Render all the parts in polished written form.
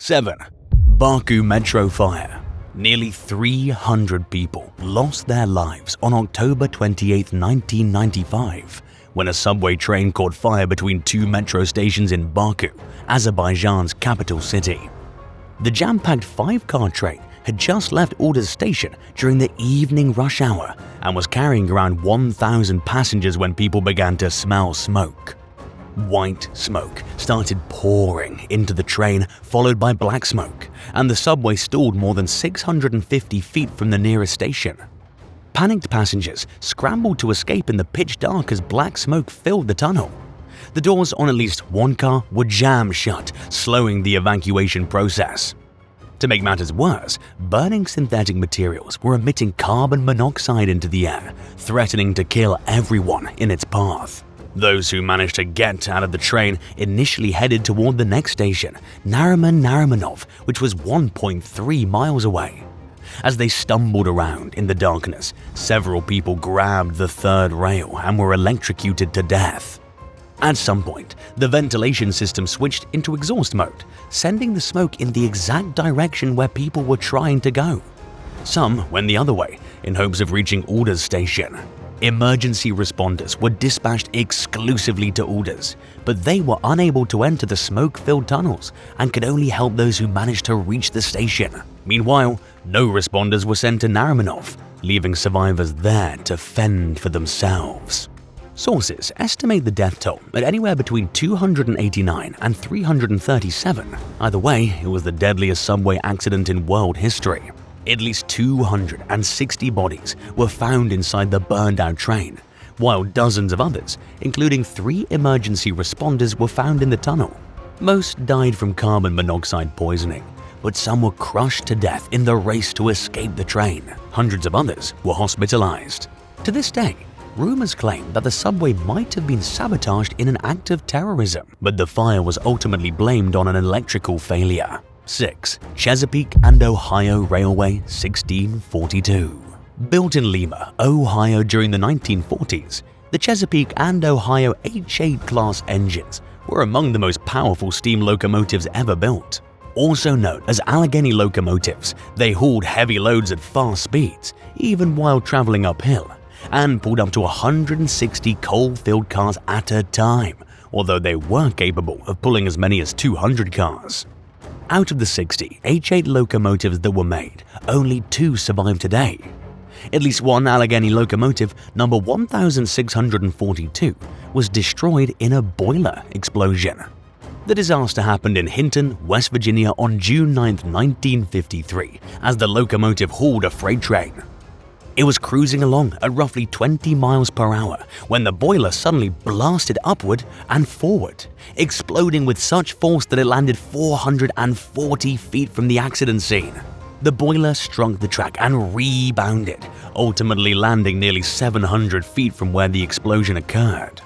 7. Baku Metro Fire. Nearly 300 people lost their lives on October 28, 1995, when a subway train caught fire between two metro stations in Baku, Azerbaijan's capital city. The jam-packed 5-car train had just left Ordos station during the evening rush hour and was carrying around 1,000 passengers when people began to smell smoke. White smoke started pouring into the train, followed by black smoke, and the subway stalled more than 650 feet from the nearest station. Panicked passengers scrambled to escape in the pitch dark as black smoke filled the tunnel. The doors on at least one car were jammed shut, slowing the evacuation process. To make matters worse, burning synthetic materials were emitting carbon monoxide into the air, threatening to kill everyone in its path. Those who managed to get out of the train initially headed toward the next station, Nariman-Narimanov, which was 1.3 miles away. As they stumbled around in the darkness, several people grabbed the third rail and were electrocuted to death. At some point, the ventilation system switched into exhaust mode, sending the smoke in the exact direction where people were trying to go. Some went the other way, in hopes of reaching Ordos station. Emergency responders were dispatched exclusively to Ordos, but they were unable to enter the smoke-filled tunnels and could only help those who managed to reach the station. Meanwhile, no responders were sent to Narimanov, leaving survivors there to fend for themselves. Sources estimate the death toll at anywhere between 289 and 337. Either way, it was the deadliest subway accident in world history. At least 260 bodies were found inside the burned-out train, while dozens of others, including 3 emergency responders, were found in the tunnel. Most died from carbon monoxide poisoning, but some were crushed to death in the race to escape the train. Hundreds of others were hospitalized. To this day, rumors claim that the subway might have been sabotaged in an act of terrorism, but the fire was ultimately blamed on an electrical failure. 6. Chesapeake and Ohio Railway 1642. Built in Lima, Ohio during the 1940s, the Chesapeake and Ohio H8 class engines were among the most powerful steam locomotives ever built. Also known as Allegheny locomotives, they hauled heavy loads at fast speeds, even while traveling uphill, and pulled up to 160 coal-filled cars at a time, although they were capable of pulling as many as 200 cars. Out of the 60 H8 locomotives that were made, only 2 survive today. At least one Allegheny locomotive, number 1642, was destroyed in a boiler explosion. The disaster happened in Hinton, West Virginia on June 9, 1953, as the locomotive hauled a freight train. It was cruising along at roughly 20 miles per hour when the boiler suddenly blasted upward and forward, exploding with such force that it landed 440 feet from the accident scene. The boiler struck the track and rebounded, ultimately landing nearly 700 feet from where the explosion occurred.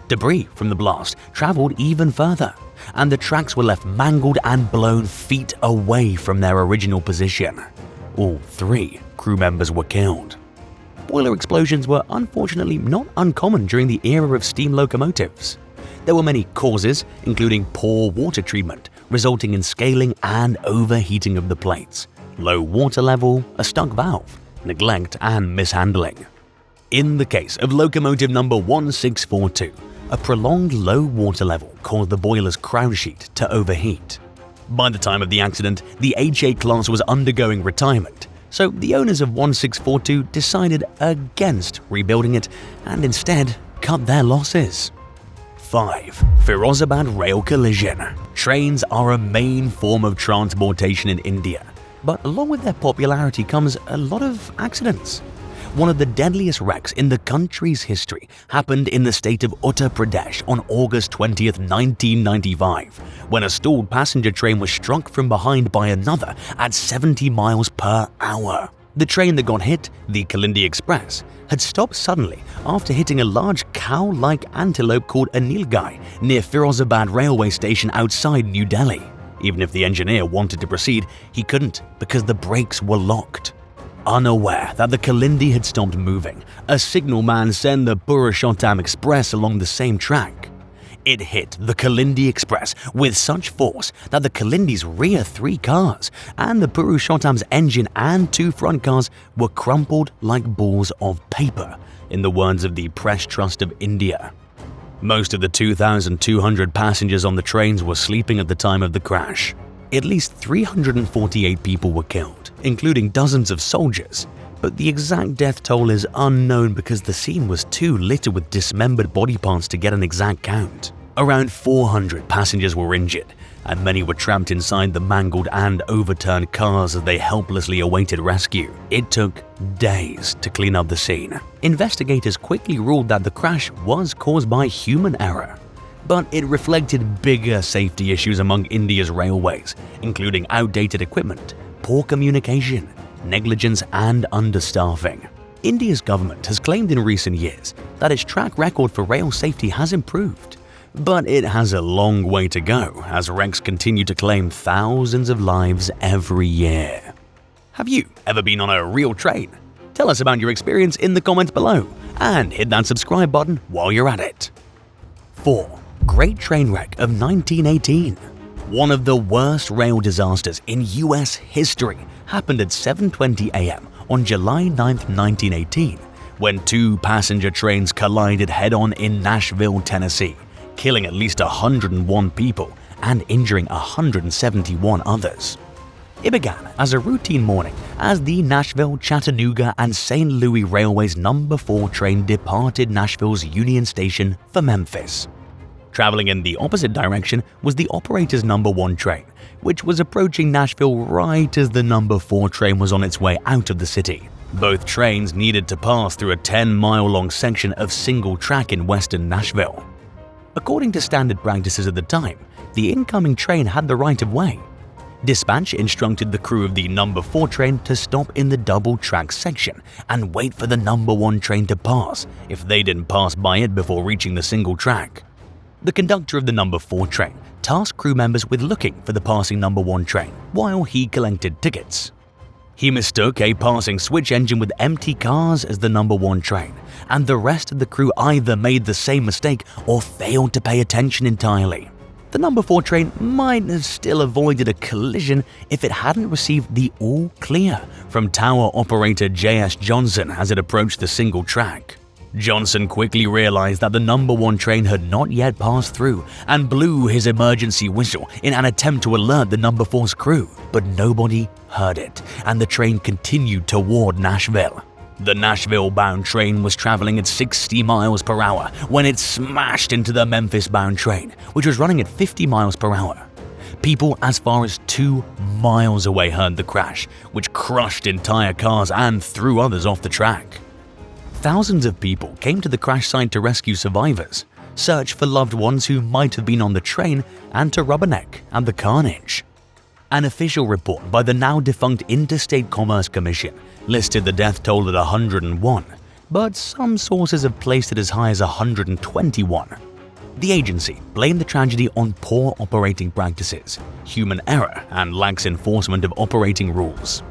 Debris from the blast traveled even further, and the tracks were left mangled and blown feet away from their original position. All 3 crew members were killed. Boiler explosions were unfortunately not uncommon during the era of steam locomotives. There were many causes, including poor water treatment, resulting in scaling and overheating of the plates, low water level, a stuck valve, neglect, and mishandling. In the case of locomotive number 1642, a prolonged low water level caused the boiler's crown sheet to overheat. By the time of the accident, the H8 class was undergoing retirement, so the owners of 1642 decided against rebuilding it and instead cut their losses. 5. Firozabad Rail Collision. Trains are a main form of transportation in India, but along with their popularity comes a lot of accidents. One of the deadliest wrecks in the country's history happened in the state of Uttar Pradesh on August 20, 1995, when a stalled passenger train was struck from behind by another at 70 miles per hour. The train that got hit, the Kalindi Express, had stopped suddenly after hitting a large cow-like antelope called a nilgai near Firozabad railway station outside New Delhi. Even if the engineer wanted to proceed, he couldn't because the brakes were locked. Unaware that the Kalindi had stopped moving, a signalman sent the Purushottam Express along the same track. It hit the Kalindi Express with such force that the Kalindi's rear 3 cars and the Purushottam's engine and 2 front cars were crumpled like balls of paper, in the words of the Press Trust of India. Most of the 2,200 passengers on the trains were sleeping at the time of the crash. At least 348 people were killed, including dozens of soldiers, but the exact death toll is unknown because the scene was too littered with dismembered body parts to get an exact count. Around 400 passengers were injured, and many were trapped inside the mangled and overturned cars as they helplessly awaited rescue. It took days to clean up the scene. Investigators quickly ruled that the crash was caused by human error, but it reflected bigger safety issues among India's railways, including outdated equipment, poor communication, negligence, and understaffing. India's government has claimed in recent years that its track record for rail safety has improved, but it has a long way to go as wrecks continue to claim thousands of lives every year. Have you ever been on a real train? Tell us about your experience in the comments below, and hit that subscribe button while you're at it. 4. Great Train Wreck of 1918. One of the worst rail disasters in US history happened at 7:20 a.m. on July 9, 1918, when 2 passenger trains collided head-on in Nashville, Tennessee, killing at least 101 people and injuring 171 others. It began as a routine morning as the Nashville, Chattanooga, and St. Louis Railway's No. 4 train departed Nashville's Union Station for Memphis. Traveling in the opposite direction was the operator's No. 1 train, which was approaching Nashville right as the No. 4 train was on its way out of the city. Both trains needed to pass through a 10-mile-long section of single track in western Nashville. According to standard practices at the time, the incoming train had the right of way. Dispatch instructed the crew of the No. 4 train to stop in the double-track section and wait for the No. 1 train to pass if they didn't pass by it before reaching the single track. The conductor of the No. 4 train tasked crew members with looking for the passing No. 1 train while he collected tickets. He mistook a passing switch engine with empty cars as the No. 1 train, and the rest of the crew either made the same mistake or failed to pay attention entirely. The No. 4 train might have still avoided a collision if it hadn't received the all clear from tower operator J.S. Johnson as it approached the single track. Johnson quickly realized that the No. 1 train had not yet passed through and blew his emergency whistle in an attempt to alert the No. 4's crew, but nobody heard it, and the train continued toward Nashville. The Nashville-bound train was traveling at 60 miles per hour when it smashed into the Memphis-bound train, which was running at 50 miles per hour. People as far as 2 miles away heard the crash, which crushed entire cars and threw others off the track. Thousands of people came to the crash site to rescue survivors, search for loved ones who might have been on the train, and to rubberneck at the carnage. An official report by the now-defunct Interstate Commerce Commission listed the death toll at 101, but some sources have placed it as high as 121. The agency blamed the tragedy on poor operating practices, human error, and lax enforcement of operating rules.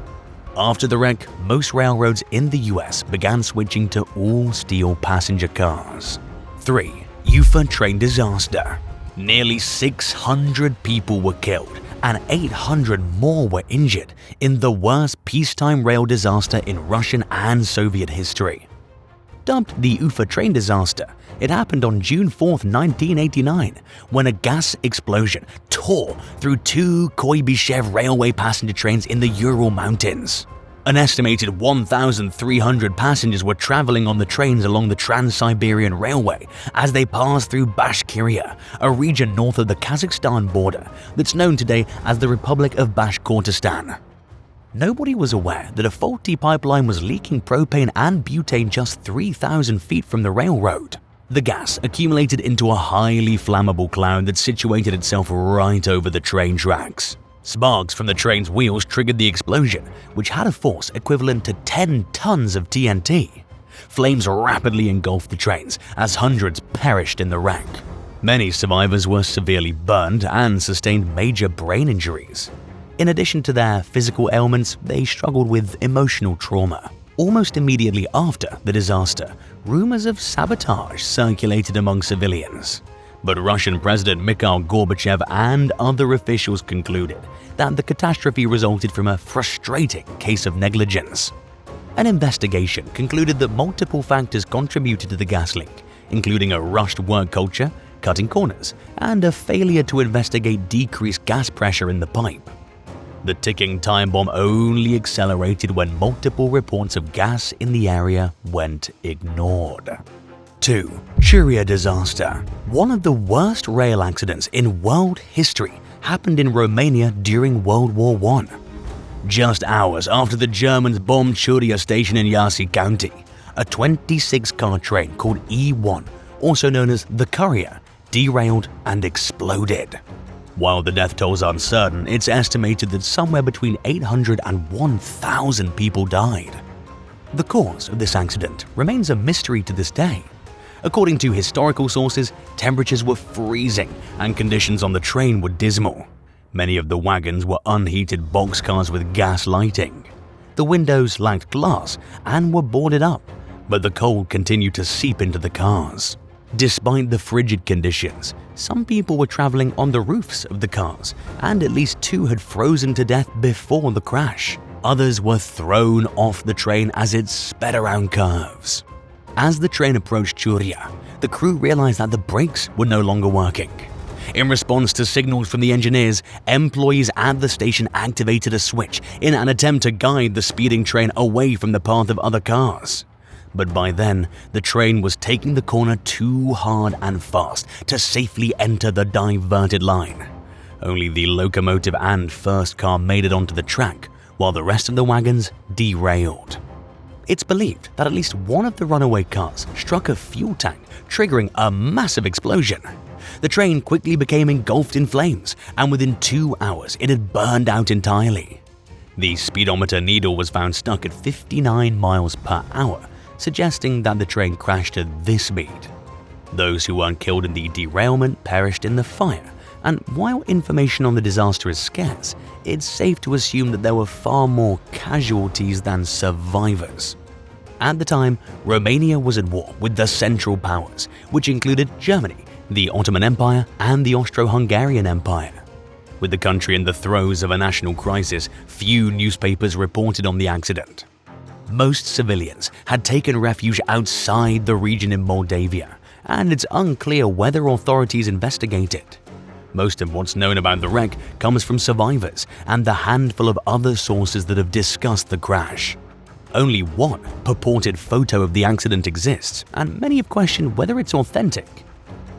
After the wreck, most railroads in the US began switching to all-steel passenger cars. 3. Ufa Train Disaster. Nearly 600 people were killed and 800 more were injured in the worst peacetime rail disaster in Russian and Soviet history. Dubbed the Ufa Train Disaster, it happened on June 4, 1989, when a gas explosion tore through 2 Kuibyshev railway passenger trains in the Ural Mountains. An estimated 1,300 passengers were traveling on the trains along the Trans-Siberian Railway as they passed through Bashkiria, a region north of the Kazakhstan border that's known today as the Republic of Bashkortostan. Nobody was aware that a faulty pipeline was leaking propane and butane just 3,000 feet from the railroad. The gas accumulated into a highly flammable cloud that situated itself right over the train tracks. Sparks from the train's wheels triggered the explosion, which had a force equivalent to 10 tons of TNT. Flames rapidly engulfed the trains as hundreds perished in the wreck. Many survivors were severely burned and sustained major brain injuries. In addition to their physical ailments, they struggled with emotional trauma. Almost immediately after the disaster, rumors of sabotage circulated among civilians. But Russian President Mikhail Gorbachev and other officials concluded that the catastrophe resulted from a frustrating case of negligence. An investigation concluded that multiple factors contributed to the gas leak, including a rushed work culture, cutting corners, and a failure to investigate decreased gas pressure in the pipe. The ticking time bomb only accelerated when multiple reports of gas in the area went ignored. 2. Cria Disaster. One of the worst rail accidents in world history happened in Romania during World War I. Just hours after the Germans bombed Cria station in Iași County, a 26-car train called E1, also known as the Courier, derailed and exploded. While the death toll is uncertain, it's estimated that somewhere between 800 and 1,000 people died. The cause of this accident remains a mystery to this day. According to historical sources, temperatures were freezing and conditions on the train were dismal. Many of the wagons were unheated boxcars with gas lighting. The windows lacked glass and were boarded up, but the cold continued to seep into the cars. Despite the frigid conditions, some people were traveling on the roofs of the cars, and at least 2 had frozen to death before the crash. Others were thrown off the train as it sped around curves. As the train approached Cria, the crew realized that the brakes were no longer working. In response to signals from the engineers, employees at the station activated a switch in an attempt to guide the speeding train away from the path of other cars. But by then, the train was taking the corner too hard and fast to safely enter the diverted line. Only the locomotive and first car made it onto the track, while the rest of the wagons derailed. It's believed that at least one of the runaway cars struck a fuel tank, triggering a massive explosion. The train quickly became engulfed in flames, and within 2 hours it had burned out entirely. The speedometer needle was found stuck at 59 miles per hour, suggesting that the train crashed at this speed. Those who weren't killed in the derailment perished in the fire, and while information on the disaster is scarce, it's safe to assume that there were far more casualties than survivors. At the time, Romania was at war with the Central Powers, which included Germany, the Ottoman Empire, and the Austro-Hungarian Empire. With the country in the throes of a national crisis, few newspapers reported on the accident. Most civilians had taken refuge outside the region in Moldavia, and it's unclear whether authorities investigated. Most of what's known about the wreck comes from survivors and the handful of other sources that have discussed the crash. Only one purported photo of the accident exists, and many have questioned whether it's authentic.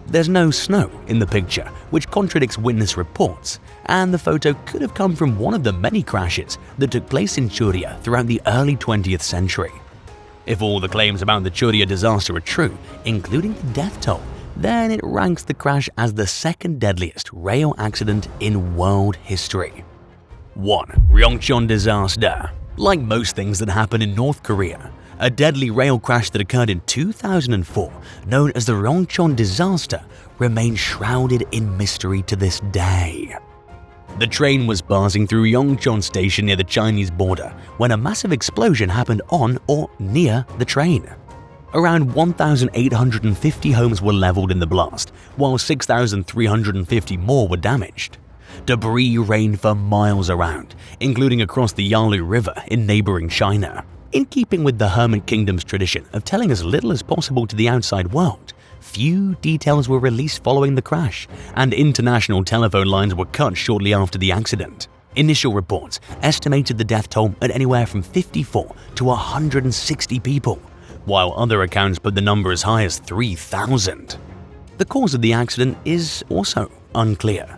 There's no snow in the picture, which contradicts witness reports, and the photo could have come from one of the many crashes that took place in Cria throughout the early 20th century. If all the claims about the Cria disaster are true, including the death toll, then it ranks the crash as the second deadliest rail accident in world history. 1. Ryuon Disaster. Like most things that happen in North Korea, a deadly rail crash that occurred in 2004, known as the Ryuon Disaster, remains shrouded in mystery to this day. The train was passing through Ryuon Station near the Chinese border when a massive explosion happened on or near the train. Around 1,850 homes were leveled in the blast, while 6,350 more were damaged. Debris rained for miles around, including across the Yalu River in neighboring China. In keeping with the Hermit Kingdom's tradition of telling as little as possible to the outside world, few details were released following the crash, and international telephone lines were cut shortly after the accident. Initial reports estimated the death toll at anywhere from 54 to 160 people, while other accounts put the number as high as 3,000. The cause of the accident is also unclear.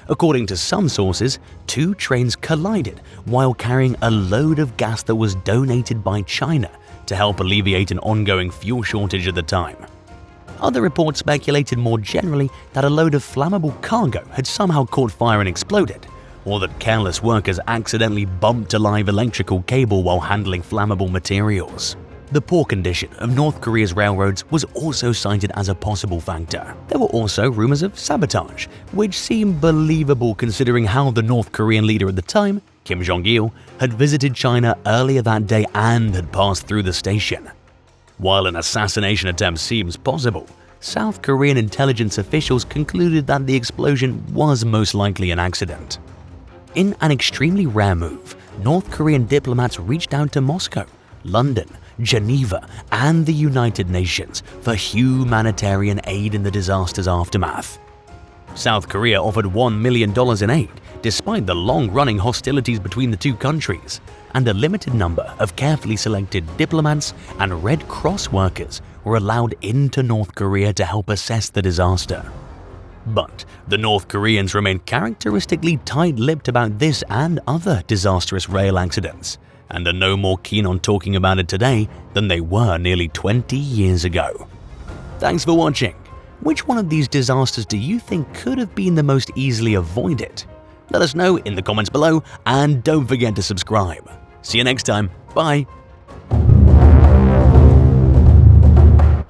According to some sources, 2 trains collided while carrying a load of gas that was donated by China to help alleviate an ongoing fuel shortage at the time. Other reports speculated more generally that a load of flammable cargo had somehow caught fire and exploded, or that careless workers accidentally bumped a live electrical cable while handling flammable materials. The poor condition of North Korea's railroads was also cited as a possible factor. There were also rumors of sabotage, which seemed believable considering how the North Korean leader at the time, Kim Jong-il, had visited China earlier that day and had passed through the station. While an assassination attempt seems possible, South Korean intelligence officials concluded that the explosion was most likely an accident. In an extremely rare move, North Korean diplomats reached out to Moscow, London, Geneva, and the United Nations for humanitarian aid in the disaster's aftermath. South Korea offered $1 million in aid, despite the long-running hostilities between the two countries, and a limited number of carefully selected diplomats and Red Cross workers were allowed into North Korea to help assess the disaster. But the North Koreans remained characteristically tight-lipped about this and other disastrous rail accidents, and are no more keen on talking about it today than they were nearly 20 years ago. Thanks for watching. Which one of these disasters do you think could have been the most easily avoided? Let us know in the comments below, and don't forget to subscribe. See you next time. Bye.